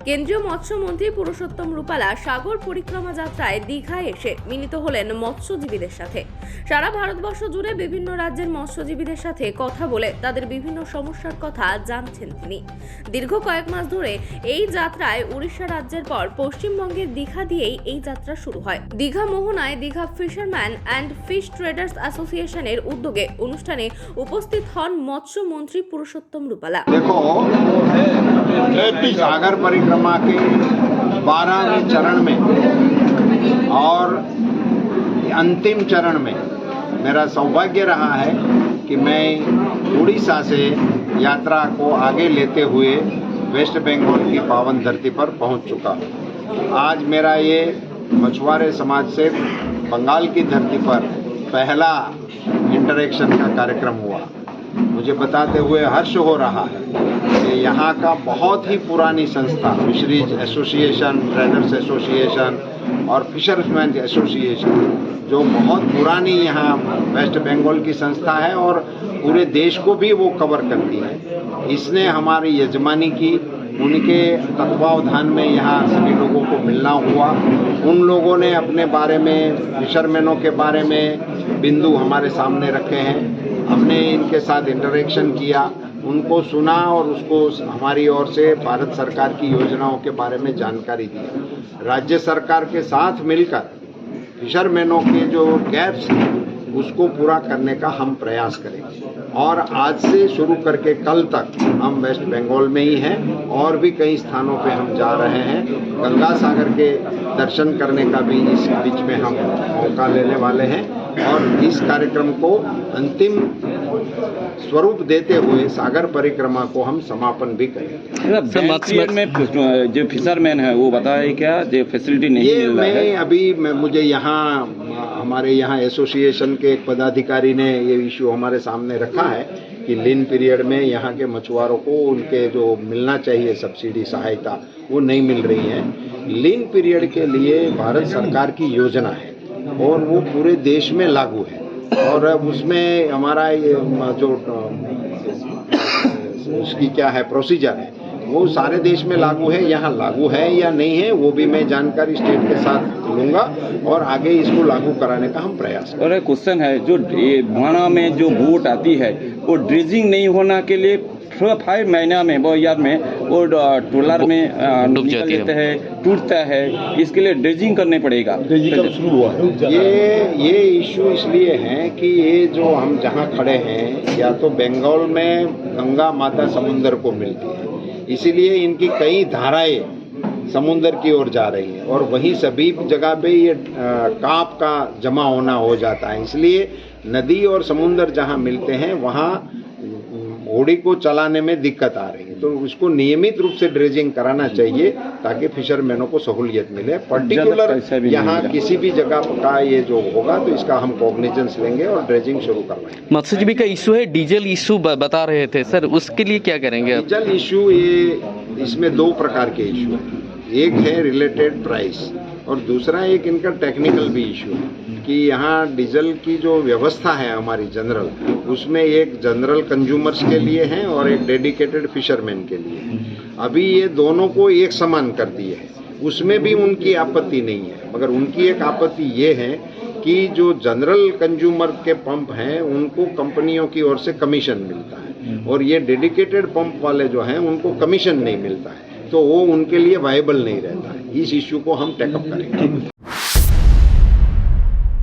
কেন্দ্রীয় মৎস্যমন্ত্রী পুরুষোত্তম রূপালা সাগর পরিক্রমা যাত্রায় দীঘায় এসে মিলিত হলেন মৎস্যজীবীদের সাথে। সারা ভারতবর্ষ জুড়ে বিভিন্ন রাজ্যের মৎস্যজীবীদের সাথে কথা বলে তাদের বিভিন্ন সমস্যার কথা জানছেন তিনি। দীর্ঘ কয়েক মাস ধরে এই যাত্রায় উড়িষ্যা রাজ্যের পর পশ্চিমবঙ্গের দীঘা দিয়েই এই যাত্রা শুরু হয়। দীঘা মোহনায় Digha fisherman and fish traders অ্যাসোসিয়েশনের উদ্যোগে অনুষ্ঠানে উপস্থিত হন মৎস্যমন্ত্রী পুরুষোত্তম রূপালা। सागर परिक्रमा के 12वें चरण में और अंतिम चरण में मेरा सौभाग्य रहा है कि मैं उड़ीसा से यात्रा को आगे लेते हुए वेस्ट बंगाल की पावन धरती पर पहुंच चुका हूं। आज मेरा ये मछुआरे समाज से बंगाल की धरती पर पहला इंटरेक्शन का कार्यक्रम हुआ। मुझे बताते हुए हर्ष हो रहा है कि यहाँ का बहुत ही पुरानी संस्था फिशरीज एसोसिएशन, ट्रेडर्स एसोसिएशन और फिशरमैन एसोसिएशन जो बहुत पुरानी यहाँ वेस्ट बंगाल की संस्था है और पूरे देश को भी वो कवर करती है, इसने हमारी यजमानी की। उनके तत्वावधान में यहाँ सभी लोगों को मिलना हुआ। उन लोगों ने अपने बारे में, फिशरमैनों के बारे में बिंदु हमारे सामने रखे हैं। हमने इनके साथ इंटरेक्शन किया, उनको सुना और उसको हमारी ओर से भारत सरकार की योजनाओं के बारे में जानकारी दी। राज्य सरकार के साथ मिलकर फिशरमैनों के जो गैप्स हैं उसको पूरा करने का हम प्रयास करेंगे और आज से शुरू करके कल तक हम वेस्ट बंगाल में ही हैं और भी कई स्थानों पे हम जा रहे हैं। गंगा सागर के दर्शन करने का भी इस बीच में हम मौका लेने वाले हैं और इस कार्यक्रम को अंतिम स्वरूप देते हुए सागर परिक्रमा को हम समापन भी करेंगे। मत्स्य में जो फिशरमैन है वो बताए क्या जो फैसिलिटी नहीं मिल रहा है? अभी मुझे यहाँ हमारे यहाँ एसोसिएशन के एक पदाधिकारी ने ये इशू हमारे सामने रखा है कि लीन पीरियड में यहाँ के मछुआरों को उनके जो मिलना चाहिए सब्सिडी सहायता वो नहीं मिल रही है। लीन पीरियड के लिए भारत सरकार की योजना है और वो पूरे देश में लागू है और उसमें हमारा ये जो उसकी क्या है प्रोसीजर है वो सारे देश में लागू है। यहाँ लागू है या नहीं है वो भी मैं जानकारी स्टेट के साथ लूँगा और आगे इसको लागू कराने का हम प्रयास करेंगे। और एक क्वेश्चन है जो भाना में जो बोट आती है वो ड्रेजिंग नहीं होना के लिए 5 महीना में वो याद में वो ट्रोलर में निकल लेते हैं, टूटता है, इसके लिए ड्रेजिंग करने पड़ेगा। ड्रेजिंग कब शुरू हुआ? ये इशू इसलिए है कि ये जो हम जहाँ खड़े हैं या तो बंगाल में गंगा माता समुद्र को मिलती है, इसीलिए इनकी कई धाराएं समुद्र की ओर जा रही हैं और वहीं सभी जगह पे ये कांप का जमा होना हो जाता है। इसलिए नदी और समुद्र जहाँ मिलते हैं वहाँ घोड़ी को चलाने में दिक्कत आ रही है, तो उसको नियमित रूप से ड्रेजिंग कराना चाहिए ताकि फिशरमैनों को सहूलियत मिले। पर्टिकुलर यहाँ किसी भी जगह का ये जो होगा तो इसका हम कॉग्निजेंस लेंगे और ड्रेजिंग शुरू करवाएंगे। मत्स्यजीवी का इशू है, डीजल इशू बता रहे थे सर, उसके लिए क्या करेंगे? डीजल इशू ये इसमें 2 प्रकार के इशू है, एक है रिलेटेड प्राइस और दूसरा एक इनका टेक्निकल भी इशू है कि यहाँ डीजल की जो व्यवस्था है हमारी जनरल, उसमें एक जनरल कंज्यूमर्स के लिए है और एक डेडिकेटेड फिशरमैन के लिए है। अभी ये दोनों को एक समान कर दिए है, उसमें भी उनकी आपत्ति नहीं है, मगर उनकी एक आपत्ति ये है कि जो जनरल कंज्यूमर के पंप हैं उनको कंपनियों की ओर से कमीशन मिलता है और ये डेडिकेटेड पंप वाले जो हैं उनको कमीशन नहीं मिलता है, तो वो उनके लिए वायबल नहीं रहता है। इस इश्यू को हम टेकअप करेंगे।